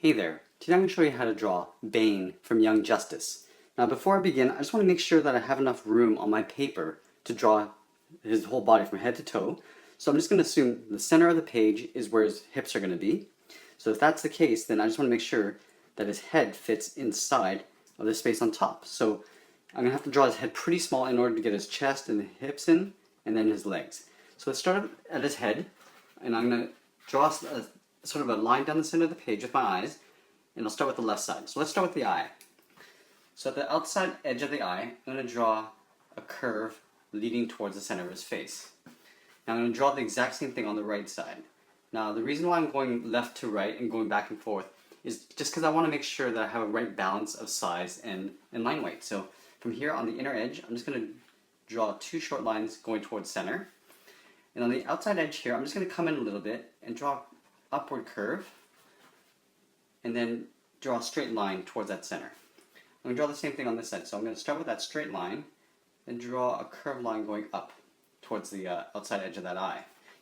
Hey there, today I'm going to show you how to draw Bane from Young Justice. Now before I begin, I just want to make sure that I have enough room on my paper to draw his whole body from head to toe. So I'm just going to assume the center of the page is where his hips are going to be. So if that's the case, then I just want to make sure that his head fits inside of the space on top. So I'm going to have to draw his head pretty small in order to get his chest and hips in, and then his legs. So let's start at his head, and I'm going to draw sort of a line down the center of the page with my eyes, and I'll start with the left side. So let's start with the eye. So at the outside edge of the eye, I'm going to draw a curve leading towards the center of his face. Now I'm going to draw the exact same thing on the right side. Now the reason why I'm going left to right and going back and forth is just because I want to make sure that I have a right balance of size and line weight. So from here on the inner edge, I'm just going to draw two short lines going towards center. And on the outside edge here, I'm just going to come in a little bit and draw upward curve, and then draw a straight line towards that center. I'm going to draw the same thing on this side. So I'm going to start with that straight line and draw a curved line going up towards the outside edge of that eye.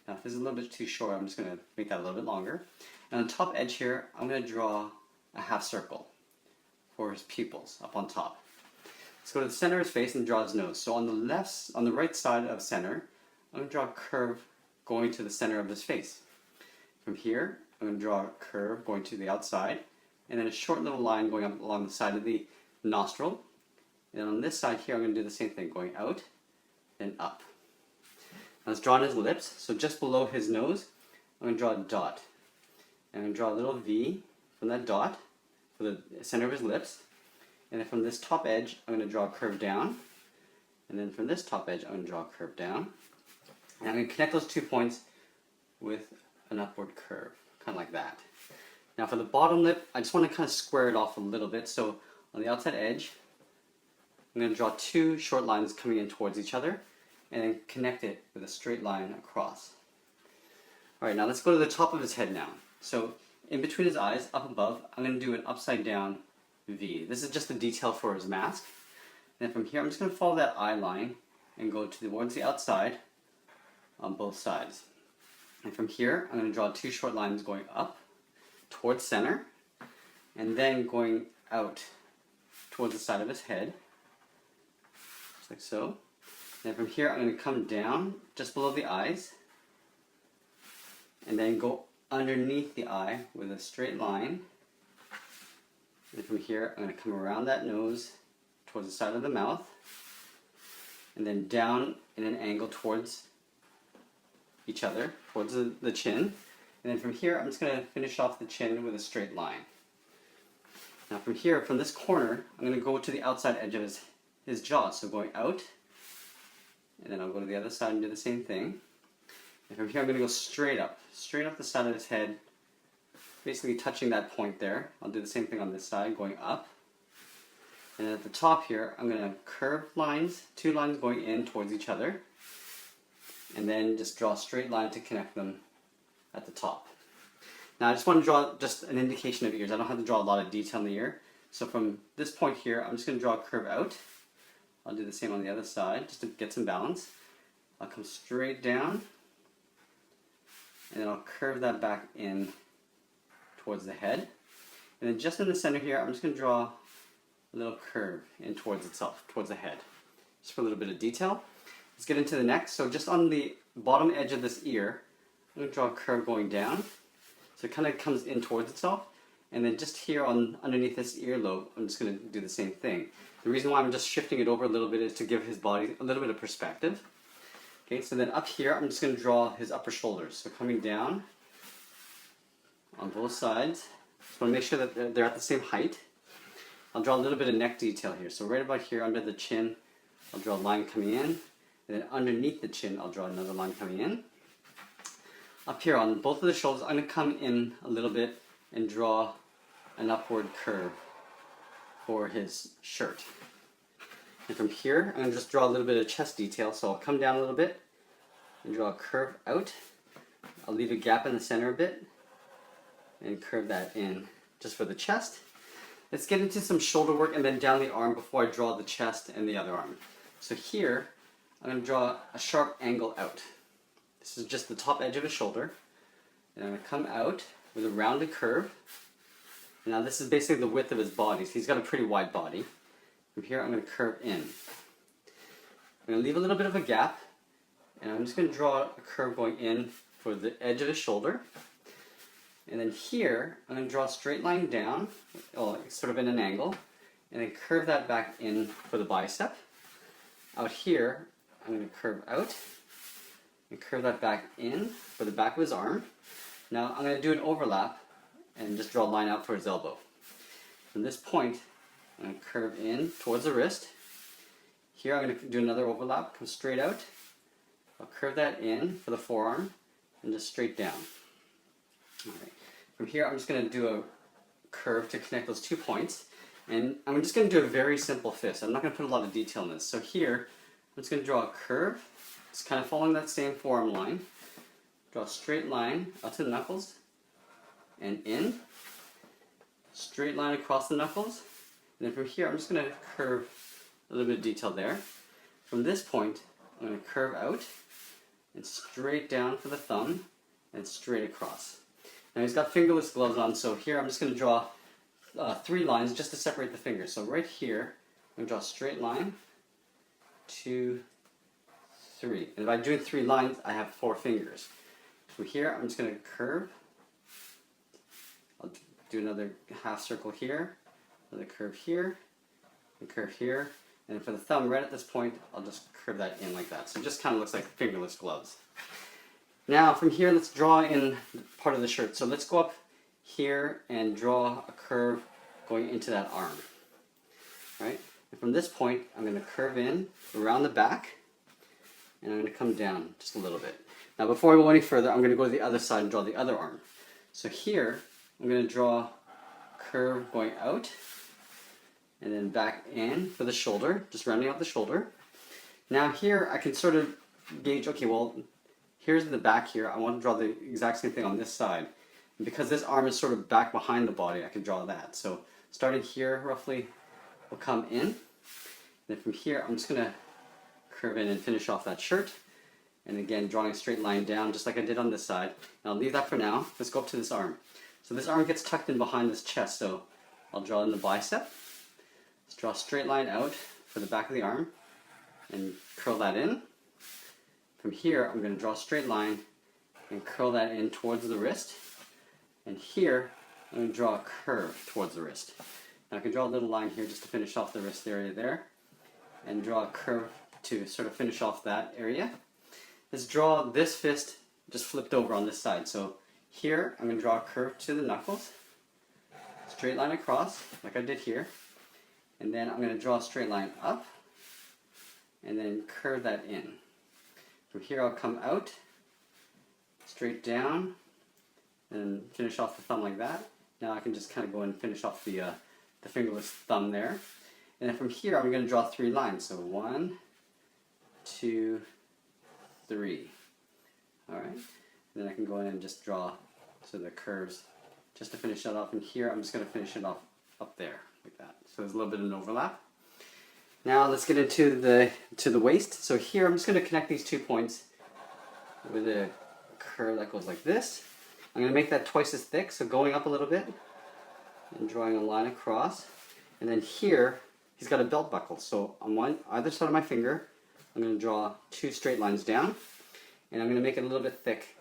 Now if this is a little bit too short, I'm just going to make that a little bit longer. And on the top edge here, I'm going to draw a half circle for his pupils up on top. Let's go to the center of his face and draw his nose. So on the right side of center, I'm going to draw a curve going to the center of his face. From here, I'm going to draw a curve going to the outside, and then a short little line going up along the side of the nostril. And on this side here, I'm going to do the same thing, going out and up. Now let's draw on his lips. So just below his nose, I'm going to draw a dot. And I'm going to draw a little V from that dot for the center of his lips. And then from this top edge, I'm going to draw a curve down. And then from this top edge, I'm going to draw a curve down. And I'm going to connect those 2 points with an upward curve, kind of like that. Now for the bottom lip, I just want to kind of square it off a little bit. So on the outside edge, I'm going to draw two short lines coming in towards each other, and then connect it with a straight line across. Alright, now let's go to the top of his head now. So in between his eyes, up above, I'm going to do an upside down V. This is just a detail for his mask. And then from here, I'm just going to follow that eye line and go towards the outside on both sides. And from here, I'm going to draw two short lines going up towards center, and then going out towards the side of his head, just like so. And from here, I'm going to come down just below the eyes, and then go underneath the eye with a straight line. And from here, I'm going to come around that nose towards the side of the mouth, and then down in an angle towards each other, towards the chin. And then from here, I'm just going to finish off the chin with a straight line. Now from here, from this corner, I'm going to go to the outside edge of his jaw. So going out, and then I'll go to the other side and do the same thing. And from here, I'm going to go straight up the side of his head, basically touching that point there. I'll do the same thing on this side, going up. And then at the top here, I'm going to curve lines, two lines going in towards each other, and then just draw a straight line to connect them at the top. Now I just want to draw just an indication of ears. I don't have to draw a lot of detail in the ear. So from this point here, I'm just going to draw a curve out. I'll do the same on the other side just to get some balance. I'll come straight down, and then I'll curve that back in towards the head. And then just in the center here, I'm just going to draw a little curve in towards itself, towards the head, just for a little bit of detail. Let's get into the neck. So just on the bottom edge of this ear, I'm going to draw a curve going down. So it kind of comes in towards itself. And then just here underneath this earlobe, I'm just going to do the same thing. The reason why I'm just shifting it over a little bit is to give his body a little bit of perspective. Okay, so then up here, I'm just going to draw his upper shoulders. So coming down on both sides. Just want to make sure that they're at the same height. I'll draw a little bit of neck detail here. So right about here under the chin, I'll draw a line coming in. And then underneath the chin, I'll draw another line coming in. Up here on both of the shoulders, I'm going to come in a little bit and draw an upward curve for his shirt. And from here, I'm going to just draw a little bit of chest detail. So I'll come down a little bit and draw a curve out. I'll leave a gap in the center a bit and curve that in just for the chest. Let's get into some shoulder work and then down the arm before I draw the chest and the other arm. So here, I'm going to draw a sharp angle out. This is just the top edge of his shoulder. And I'm going to come out with a rounded curve. Now this is basically the width of his body. So he's got a pretty wide body. From here I'm going to curve in. I'm going to leave a little bit of a gap, and I'm just going to draw a curve going in for the edge of his shoulder. And then here I'm going to draw a straight line down, sort of in an angle, and then curve that back in for the bicep. Out here I'm going to curve out and curve that back in for the back of his arm. Now I'm going to do an overlap and just draw a line out for his elbow. From this point, I'm going to curve in towards the wrist. Here I'm going to do another overlap, come straight out. I'll curve that in for the forearm and just straight down. All right. From here I'm just going to do a curve to connect those 2 points. And I'm just going to do a very simple fist. I'm not going to put a lot of detail in this. So here I'm just going to draw a curve. It's kind of following that same forearm line. Draw a straight line out to the knuckles and in. Straight line across the knuckles. And then from here I'm just going to curve a little bit of detail there. From this point I'm going to curve out and straight down for the thumb and straight across. Now he's got fingerless gloves on, so here I'm just going to draw 3 lines just to separate the fingers. So right here I'm going to draw a straight line, 2, 3. And if I'm doing 3 lines, I have 4 fingers. From here I'm just going to curve. I'll do another half circle here, another curve here, and curve here. And for the thumb, right at this point, I'll just curve that in like that. So it just kind of looks like fingerless gloves. Now from here, let's draw in part of the shirt. So let's go up here and draw a curve going into that arm. Right? And from this point, I'm going to curve in around the back, and I'm going to come down just a little bit. Now before I go any further, I'm going to go to the other side and draw the other arm. So here, I'm going to draw a curve going out, and then back in for the shoulder, just rounding out the shoulder. Now here I can sort of gauge, okay, well, here's the back here. I want to draw the exact same thing on this side. And because this arm is sort of back behind the body, I can draw that. So starting here, roughly, we'll come in. And then from here, I'm just going to curve in and finish off that shirt. And again, drawing a straight line down, just like I did on this side. And I'll leave that for now. Let's go up to this arm. So this arm gets tucked in behind this chest, so I'll draw in the bicep. Let's draw a straight line out for the back of the arm and curl that in. From here, I'm going to draw a straight line and curl that in towards the wrist. And here, I'm going to draw a curve towards the wrist. Now I can draw a little line here just to finish off the wrist area there, and draw a curve to sort of finish off that area. Let's draw this fist just flipped over on this side. So here, I'm going to draw a curve to the knuckles, straight line across, like I did here. And then I'm going to draw a straight line up, and then curve that in. From here I'll come out, straight down, and finish off the thumb like that. Now I can just kind of go and finish off the fingerless thumb there. And then from here I'm going to draw 3 lines. So 1, 2, 3. Alright. Then I can go in and just draw the curves just to finish that off. And here I'm just going to finish it off up there like that. So there's a little bit of an overlap. Now let's get into the waist. So here I'm just going to connect these 2 points with a curve that goes like this. I'm going to make that twice as thick, so going up a little bit and drawing a line across. And then here he's got a belt buckle. So on either side of my finger, I'm going to draw 2 straight lines down, and I'm going to make it a little bit thick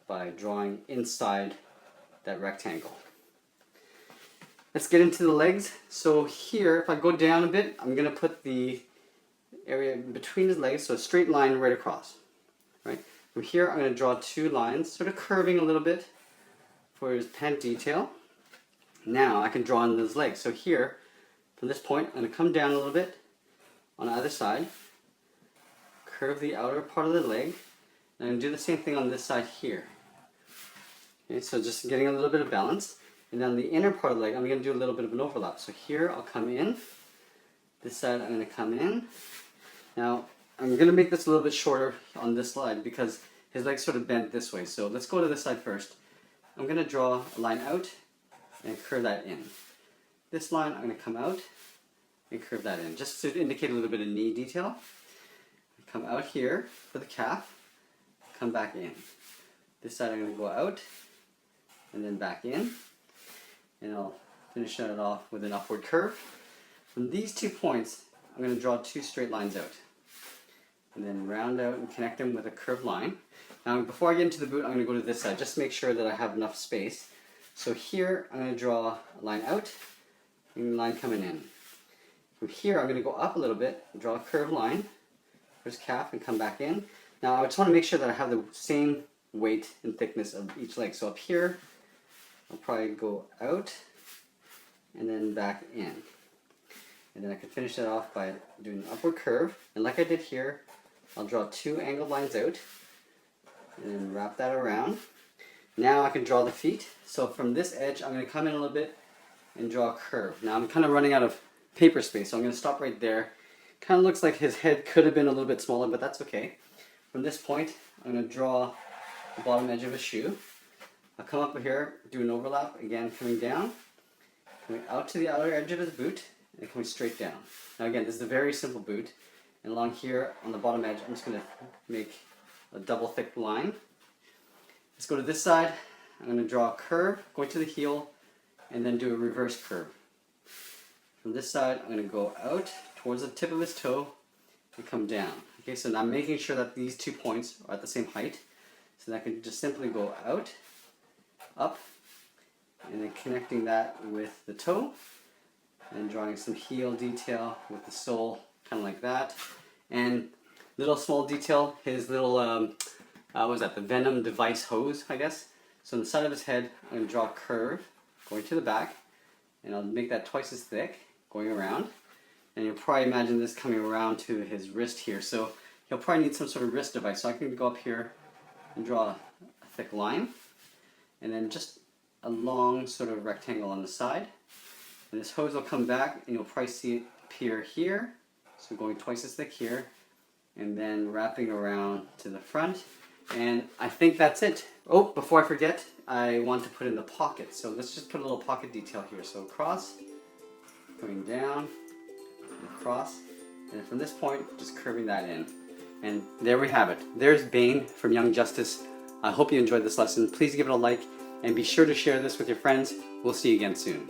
by drawing inside that rectangle. Let's get into the legs. So here, if I go down a bit, I'm going to put the area between his legs, so a straight line right across. Right? From here, I'm going to draw 2 lines, sort of curving a little bit for his pant detail. Now I can draw in his legs. So here, from this point, I'm going to come down a little bit on either side, curve the outer part of the leg, and I'm going to do the same thing on this side here. Okay, so just getting a little bit of balance. And then the inner part of the leg, I'm going to do a little bit of an overlap. So here I'll come in. This side I'm going to come in. Now I'm going to make this a little bit shorter on this slide because his leg's sort of bent this way. So let's go to this side first. I'm going to draw a line out and curve that in. This line I'm going to come out and curve that in, just to indicate a little bit of knee detail. Come out here for the calf, come back in. This side I'm going to go out and then back in. and I'll finish that off with an upward curve. From these 2 points, I'm going to draw 2 straight lines out, and then round out and connect them with a curved line. Now before I get into the boot, I'm going to go to this side just to make sure that I have enough space. So here I'm going to draw a line out and a line coming in. From here I'm going to go up a little bit, draw a curved line, first calf, and come back in. Now I just want to make sure that I have the same weight and thickness of each leg. So up here I'll probably go out and then back in. And then I can finish that off by doing an upward curve. And like I did here, I'll draw 2 angled lines out and then wrap that around. Now I can draw the feet. So from this edge, I'm going to come in a little bit and draw a curve. Now I'm kind of running out of paper space, so I'm going to stop right there. Kind of looks like his head could have been a little bit smaller, but that's okay. From this point, I'm going to draw the bottom edge of a shoe. I'll come up here, do an overlap, again coming down, coming out to the outer edge of his boot, and coming straight down. Now again, this is a very simple boot, and along here on the bottom edge, I'm just going to make a double thick line. Let's go to this side. I'm going to draw a curve going to the heel and then do a reverse curve. From this side, I'm going to go out towards the tip of his toe and come down. Okay, so now I'm making sure that these 2 points are at the same height. So that I can just simply go out, up, and then connecting that with the toe, and drawing some heel detail with the sole, kind of like that. And little small detail, his little, what was that, the Venom device hose, I guess. So on the side of his head, I'm going to draw a curve going to the back, and I'll make that twice as thick, going around. And you'll probably imagine this coming around to his wrist here. So he'll probably need some sort of wrist device. So I can go up here and draw a thick line, and then just a long sort of rectangle on the side. And this hose will come back, and you'll probably see it appear here. So going twice as thick here, and then wrapping around to the front. And I think that's it. Oh, before I forget, I want to put in the pocket. So let's just put a little pocket detail here. So across, coming down, across, and from this point, just curving that in. And there we have it. There's Bane from Young Justice. I hope you enjoyed this lesson. Please give it a like, and be sure to share this with your friends. We'll see you again soon.